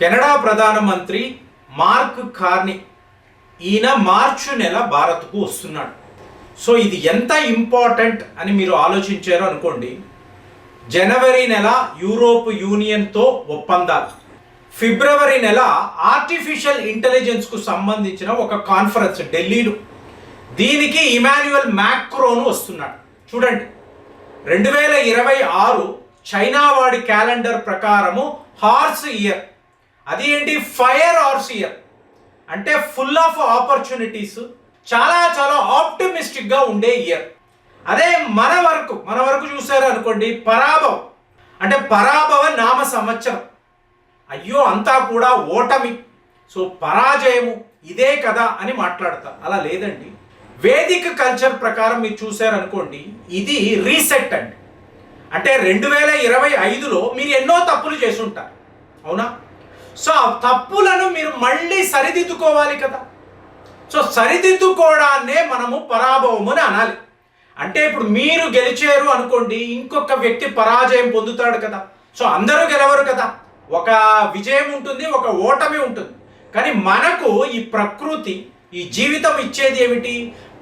Canada ప్రధానమంత్రి mark Carney ఈయన మార్చి నెల భారత్కు వస్తున్నాడు. సో ఇది ఎంత ఇంపార్టెంట్ అని మీరు ఆలోచించారు అనుకోండి. జనవరి నెల యూరోప్ యూనియన్తో ఒప్పందాలు, ఫిబ్రవరి నెల ఆర్టిఫిషియల్ ఇంటెలిజెన్స్కు సంబంధించిన ఒక కాన్ఫరెన్స్ ఢిల్లీలో, దీనికి ఇమాన్యుయల్ మ్యాక్రోన్ వస్తున్నాడు. చూడండి, 2026 చైనా వాడి క్యాలెండర్ ప్రకారము హార్స్ ఇయర్. అది ఏంటి? ఫైర్ హార్స్ ఇయర్ అంటే ఫుల్ ఆఫ్ ఆపర్చునిటీస్, చాలా చాలా ఆప్టిమిస్టిక్గా ఉండే ఇయర్. అదే మన వరకు చూసారు అనుకోండి, పరాభవం అంటే పరాభవ నామ సంవత్సరం. అయ్యో అంతా కూడా ఓటమి, సో పరాజయము ఇదే కదా అని మాట్లాడతారు. అలా లేదండి. వేదిక కల్చర్ ప్రకారం మీరు చూసారనుకోండి, ఇది రీసెట్ అండి. అంటే 2025లో మీరు ఎన్నో తప్పులు చేసి ఉంటారు, అవునా? సో ఆ తప్పులను మీరు మళ్ళీ సరిదిద్దుకోవాలి కదా. సో సరిదిద్దుకోవడాన్నే మనము పరాభవము అని అనాలి. అంటే ఇప్పుడు మీరు గెలిచారు అనుకోండి, ఇంకొక వ్యక్తి పరాజయం పొందుతాడు కదా. సో అందరూ గెలవరు కదా, ఒక విజయం ఉంటుంది, ఒక ఓటమి ఉంటుంది. కానీ మనకు ఈ ప్రకృతి, ఈ జీవితం ఇచ్చేది ఏమిటి?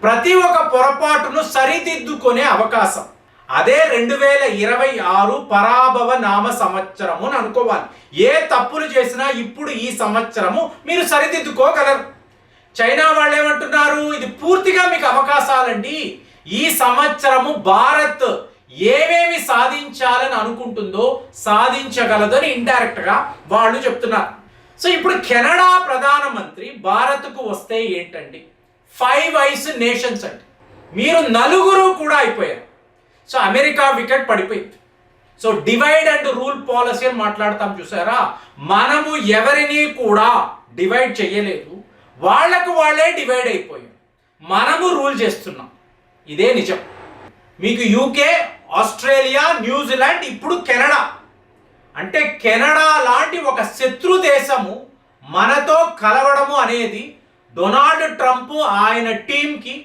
ప్రతి ఒక్క పొరపాటును సరిదిద్దుకునే అవకాశం. అదే 2026 పరాభవ నామ సంవత్సరము అని అనుకోవాలి. ఏ తప్పులు చేసినా ఇప్పుడు ఈ సంవత్సరము మీరు సరిదిద్దుకోగలరు. చైనా వాళ్ళు ఏమంటున్నారు? ఇది పూర్తిగా మీకు అవకాశాలండి. ఈ సంవత్సరము భారత్ ఏమేమి సాధించాలని అనుకుంటుందో సాధించగలదని ఇండైరెక్ట్గా వాళ్ళు చెప్తున్నారు. సో ఇప్పుడు కెనడా ప్రధానమంత్రి భారత్కు వస్తే ఏంటండి? 5 ఐస్ నేషన్స్ అండి. మీరు నలుగురు కూడా అయిపోయారు. సో అమెరికా వికెట్ పడిపోయింది. So divide and rule policy అని మాట్లాడతాం చూసారా? మనము ఎవరిని కూడా డివైడ్ చేయలేదు, వాళ్లకు వాళ్ళే డివైడ్ అయిపోయాం. మనము రూల్ చేస్తున్నాం, ఇదే నిజం. మీకు యూకే, ఆస్ట్రేలియా, న్యూజిలాండ్, ఇప్పుడు కెనడా. అంటే కెనడా లాంటి ఒక శత్రు దేశము మనతో కలవడము అనేది డొనాల్డ్ ట్రంప్ ఆయన టీంకి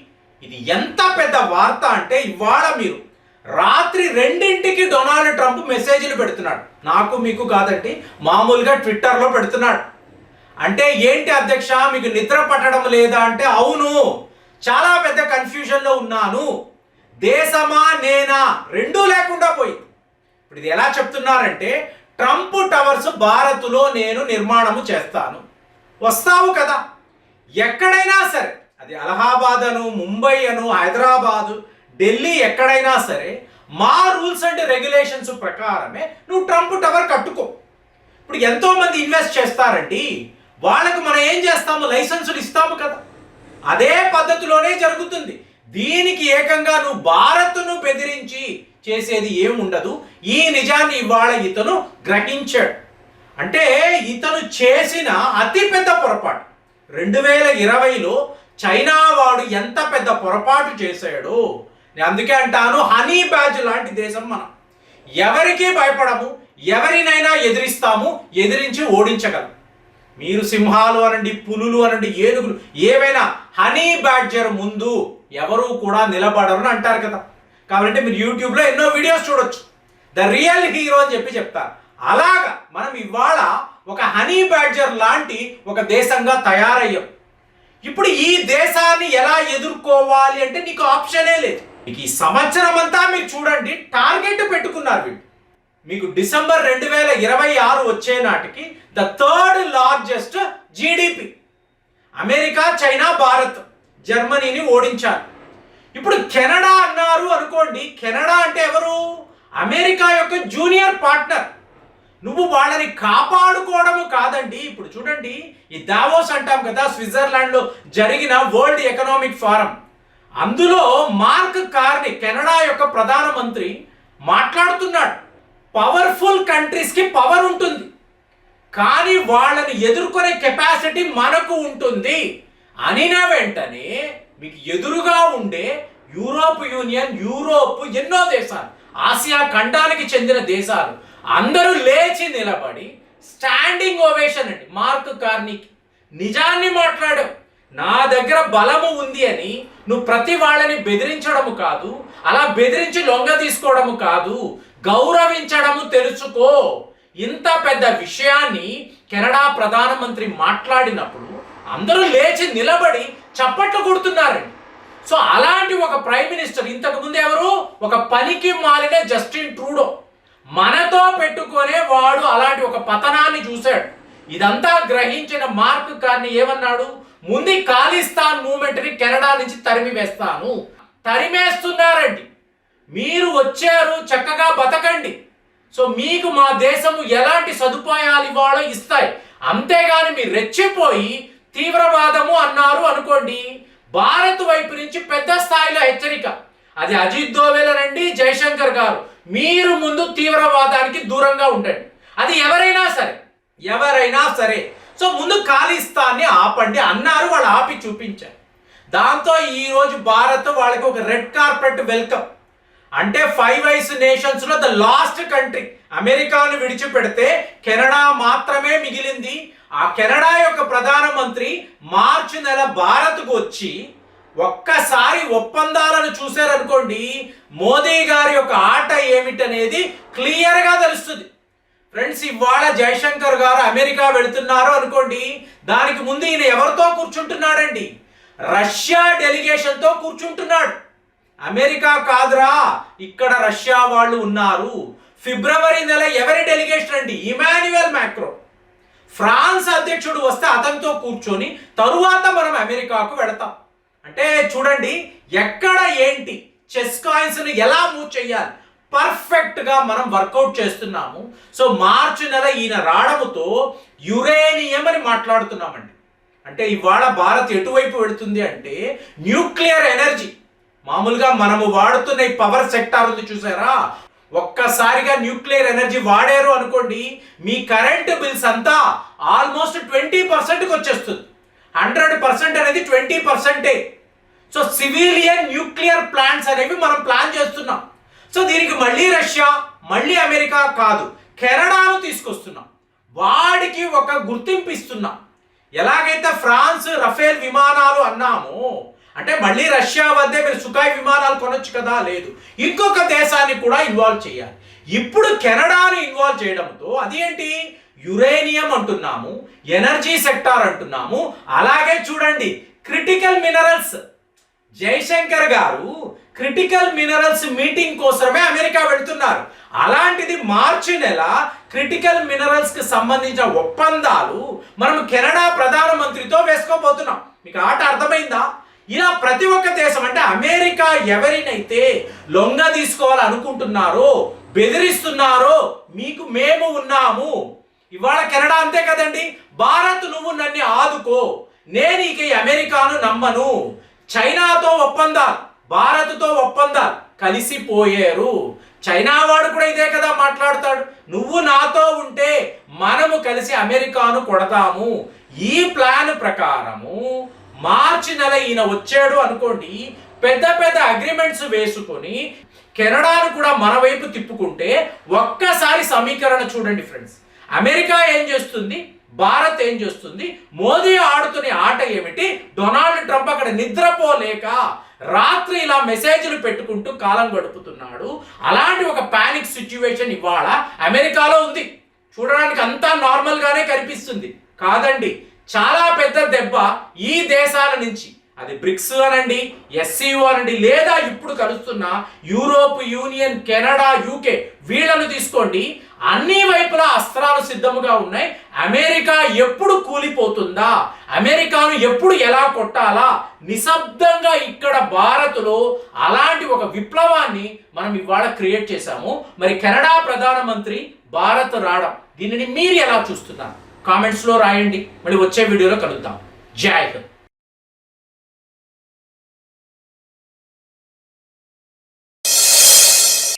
ఇది ఎంత పెద్ద వార్త అంటే, ఇవాళ మీరు రాత్రి 2ంటికి డొనాల్డ్ ట్రంప్ మెసేజ్లు పెడుతున్నాడు. నాకు మీకు కాదండి, మామూలుగా ట్విట్టర్లో పెడుతున్నాడు. అంటే ఏంటి అధ్యక్ష, మీకు నిద్ర పట్టడం లేదా అంటే, అవును చాలా పెద్ద కన్ఫ్యూజన్లో ఉన్నాను, దేశమా నేనా రెండూ లేకుండా పోయింది. ఇప్పుడు ఇది ఎలా చెప్తున్నారంటే, ట్రంప్ టవర్స్ భారత్లో నేను నిర్మాణము చేస్తాను, వస్తావు కదా. ఎక్కడైనా సరే, అది అలహాబాద్ అను, ముంబై అను, హైదరాబాదు, ఢిల్లీ, ఎక్కడైనా సరే మా రూల్స్ అండ్ రెగ్యులేషన్స్ ప్రకారమే నువ్వు ట్రంప్ టవర్ కట్టుకో. ఇప్పుడు ఎంతో మంది ఇన్వెస్ట్ చేస్తారండి, వాళ్ళకు మనం ఏం చేస్తాము? లైసెన్సులు ఇస్తాము కదా. అదే పద్ధతిలోనే జరుగుతుంది. దీనికి ఏకంగా నువ్వు భారత్ను బెదిరించి చేసేది ఏముండదు. ఈ నిజాన్ని ఇవాళ ఇతను గ్రహించాడు. అంటే ఇతను చేసిన అతిపెద్ద పొరపాటు 2020లో చైనా వాడు ఎంత పెద్ద పొరపాటు చేశాడో. నేను అందుకే అంటాను, హనీ బ్యాడ్జ్ లాంటి దేశం మనం. ఎవరికి భయపడము, ఎవరినైనా ఎదిరిస్తాము, ఎదిరించి ఓడించగలం. మీరు సింహాలు అనండి, పులులు అనండి, ఏనుగులు, ఏవైనా హనీ బ్యాడ్జర్ ముందు ఎవరు కూడా నిలబడరు అంటారు కదా. కాబట్టి మీరు యూట్యూబ్లో ఎన్నో వీడియోస్ చూడొచ్చు, ద రియల్ హీరో అని చెప్తారు. అలాగా మనం ఇవాళ ఒక హనీ బ్యాడ్జర్ లాంటి ఒక దేశంగా తయారయ్యాం. ఇప్పుడు ఈ దేశాన్ని ఎలా ఎదుర్కోవాలి అంటే నీకు ఆప్షనే లేదు. మీకు ఈ సంవత్సరం అంతా మీరు చూడండి, టార్గెట్ పెట్టుకున్నారు వీళ్ళు. మీకు డిసెంబర్ 2026 వచ్చే నాటికి the 3rd largest GDP. America, China, Bharat, జర్మనీని ఓడించారు. ఇప్పుడు కెనడా అన్నారు అనుకోండి. కెనడా అంటే ఎవరు? అమెరికా యొక్క జూనియర్ పార్ట్నర్. నువ్వు వాళ్ళని కాపాడుకోవడము కాదండి. ఇప్పుడు చూడండి, ఈ దావోస్ అంటాం కదా, స్విట్జర్లాండ్లో జరిగిన వరల్డ్ ఎకనామిక్ ఫోరం, అందులో మార్క్ కార్నీ కెనడా యొక్క ప్రధానమంత్రి మాట్లాడుతున్నాడు. పవర్ఫుల్ కంట్రీస్కి పవర్ ఉంటుంది, కానీ వాళ్ళని ఎదుర్కొనే కెపాసిటీ మనకు ఉంటుంది అనిన వెంటనే మీకు ఎదురుగా ఉండే యూరోప్ యూనియన్, యూరోప్, ఎన్నో దేశాలు, ఆసియా ఖండానికి చెందిన దేశాలు అందరూ లేచి నిలబడి స్టాండింగ్ ఓవేషన్ అండి మార్క్ కార్నీకి. నిజాన్ని మాట్లాడావు, నా దగ్గర బలము ఉంది అని. నువ్వు ప్రతి వాళ్ళని బెదిరించడము కాదు, అలా బెదిరించి లొంగ తీసుకోవడము కాదు, గౌరవించడము తెలుసుకో. ఇంత పెద్ద విషయాన్ని కెనడా ప్రధానమంత్రి మాట్లాడినప్పుడు అందరూ లేచి నిలబడి చప్పట్లు కొడుతున్నారండి. సో అలాంటి ఒక ప్రైమ్ మినిస్టర్, ఇంతకు ముందు ఎవరు, ఒక పనికి మాలిన జస్టిన్ ట్రూడో, మనతో పెట్టుకునే వాడు అలాంటి ఒక పతనాన్ని చూశాడు. ఇదంతా గ్రహించిన మార్క్ కార్నీ ఏమన్నాడు, ముందు ఖాళిస్తాన్ మూవ్మెంట్ని కెనడా నుంచి తరిమి వేస్తాను. తరిమేస్తున్నారండి. మీరు వచ్చారు, చక్కగా బతకండి. సో మీకు మా దేశము ఎలాంటి సదుపాయాలు ఇవ్వాలో ఇస్తాయి, అంతేగాని మీరు రెచ్చిపోయి తీవ్రవాదము అన్నారు అనుకోండి, భారత్ వైపు నుంచి పెద్ద స్థాయిలో హెచ్చరిక. అది అజిత్ దోవెల్ రండి, జయశంకర్ గారు, మీరు ముందు తీవ్రవాదానికి దూరంగా ఉండండి. అది ఎవరైనా సరే. సో ముందు ఖాళిస్తాన్ని ఆపండి అన్నారు. వాళ్ళు ఆపి చూపించారు. దాంతో ఈరోజు భారత్ వాళ్ళకి ఒక రెడ్ కార్పెట్ వెల్కమ్. అంటే 5 ఐస్ నేషన్స్ లో ద లాస్ట్ కంట్రీ. అమెరికాను విడిచిపెడితే కెనడా మాత్రమే మిగిలింది. ఆ కెనడా యొక్క ప్రధానమంత్రి మార్చి నెల భారత్కు వచ్చి ఒక్కసారి ఒప్పందాలను చూశారనుకోండి, మోదీ గారి యొక్క ఆట ఏమిటనేది క్లియర్గా తెలుస్తుంది. ఫ్రెండ్స్, ఇవాళ జయశంకర్ గారు అమెరికా వెళుతున్నారు అనుకోండి, దానికి ముందు ఈయన ఎవరితో కూర్చుంటున్నాడండి, రష్యా డెలిగేషన్తో కూర్చుంటున్నాడు. అమెరికా కాదురా, ఇక్కడ రష్యా వాళ్ళు ఉన్నారు. ఫిబ్రవరి నెల ఎవరి డెలిగేషన్ అండి, ఇమాన్యుయల్ మ్యాక్రో. ఫ్రాన్స్ అధ్యక్షుడు వస్తే అతనితో కూర్చొని తరువాత మనం అమెరికాకు వెళతాం. అంటే చూడండి, ఎక్కడ ఏంటి, చెస్ కాయిన్స్ ని ఎలా మూవ్ చేయాలి, పర్ఫెక్ట్ గా మనం వర్కౌట్ చేస్తున్నాము. సో మార్చి నెల ఈయన రావడంతో యురేనియం అని మాట్లాడుతున్నామండి. అంటే ఇవాళ భారత్ ఎటువైపు వెళుతుంది అంటే న్యూక్లియర్ ఎనర్జీ. మామూలుగా మనము వాడుతున్న ఈ పవర్ సెక్టార్ ఉంది చూసారా, ఒక్కసారిగా న్యూక్లియర్ ఎనర్జీ వాడారు అనుకోండి, మీ కరెంట్ బిల్స్ అంతా ఆల్మోస్ట్ 20%కి వచ్చేస్తుంది. 100% అనేది 20%. సో సివిలియన్ న్యూక్లియర్ ప్లాంట్స్ అనేవి మనం ప్లాన్ చేస్తున్నాం. సో దీనికి మళ్ళీ రష్యా, మళ్ళీ అమెరికా కాదు, కెనడాను తీసుకొస్తున్నాం. వాడికి ఒక గుర్తింపు ఇస్తున్నాం. ఎలాగైతే ఫ్రాన్స్ రఫేల్ విమానాలు అన్నామో, అంటే మళ్ళీ రష్యా వద్దే మీరు సుఖాయ్ విమానాలు కొనొచ్చు కదా, లేదు, ఇంకొక దేశాన్ని కూడా ఇన్వాల్వ్ చేయాలి. ఇప్పుడు కెనడాను ఇన్వాల్వ్ చేయడంతో అది ఏంటి, యురేనియం అంటున్నాము, ఎనర్జీ సెక్టార్ అంటున్నాము. అలాగే చూడండి, critical minerals. Jaishankar garu critical minerals meeting కోసమే అమెరికా వెళ్తున్నారు. అలాంటిది మార్చి నెల క్రిటికల్ మినరల్స్ కి సంబంధించిన ఒప్పందాలు మనం కెనడా ప్రధానమంత్రితో వేసుకోబోతున్నాం. మీకు ఆట అర్థమైందా? ఇలా ప్రతి ఒక్క దేశం, అంటే అమెరికా ఎవరినైతే లొంగ తీసుకోవాలనుకుంటున్నారో, బెదిరిస్తున్నారో, మీకు మేము ఉన్నాము. ఇవాళ కెనడా అంతే కదండి, భారత్ నువ్వు నన్ను ఆదుకో, నేను ఇక అమెరికాను నమ్మను. చైనాతో ఒప్పందాలు, భారత్తో ఒప్పందాలు, కలిసిపోయారు. చైనా వాడు కూడా ఇదే కదా మాట్లాడతాడు, నువ్వు నాతో ఉంటే మనము కలిసి అమెరికాను కొడతాము. ఈ ప్లాన్ ప్రకారము మార్చి నెల ఈయన వచ్చాడు అనుకోండి, పెద్ద పెద్ద అగ్రిమెంట్స్ వేసుకొని కెనడాను కూడా మన వైపు తిప్పుకుంటే ఒక్కసారి సమీకరణ చూడండి ఫ్రెండ్స్. అమెరికా ఏం చేస్తుంది, భారత్ ఏం చేస్తుంది, మోదీ ఆడుతున్న ఆట ఏమిటి, డొనాల్డ్ ట్రంప్ అక్కడ నిద్రపోలేక రాత్రి ఇలా మెసేజ్లు పెట్టుకుంటూ కాలం గడుపుతున్నాడు. అలాంటి ఒక పానిక్ సిచ్యువేషన్ ఇవాళ అమెరికాలో ఉంది. చూడడానికి అంతా నార్మల్ గానే కనిపిస్తుంది, కాదండి, చాలా పెద్ద దెబ్బ ఈ దేశాల నుంచి. అది బ్రిక్స్ అనండి, ఎస్సీఓ అనండి, లేదా ఇప్పుడు కలుస్తున్న యూరోప్ యూనియన్, కెనడా, యూకే, వీళ్ళను తీసుకోండి. అన్ని వైపులా అస్త్రాలు సిద్ధముగా ఉన్నాయి. అమెరికా ఎప్పుడు కూలిపోతుందా, అమెరికాను ఎప్పుడు ఎలా కొట్టాలా, నిశ్శబ్దంగా ఇక్కడ భారత్లో అలాంటి ఒక విప్లవాన్ని మనం ఇవాళ క్రియేట్ చేశాము. మరి కెనడా ప్రధానమంత్రి భారత్ రావడం, దీనిని మీరు ఎలా చూస్తున్నారు? కామెంట్స్లో రాయండి. మళ్ళీ వచ్చే వీడియోలో కలుద్దాం. జై హింద్.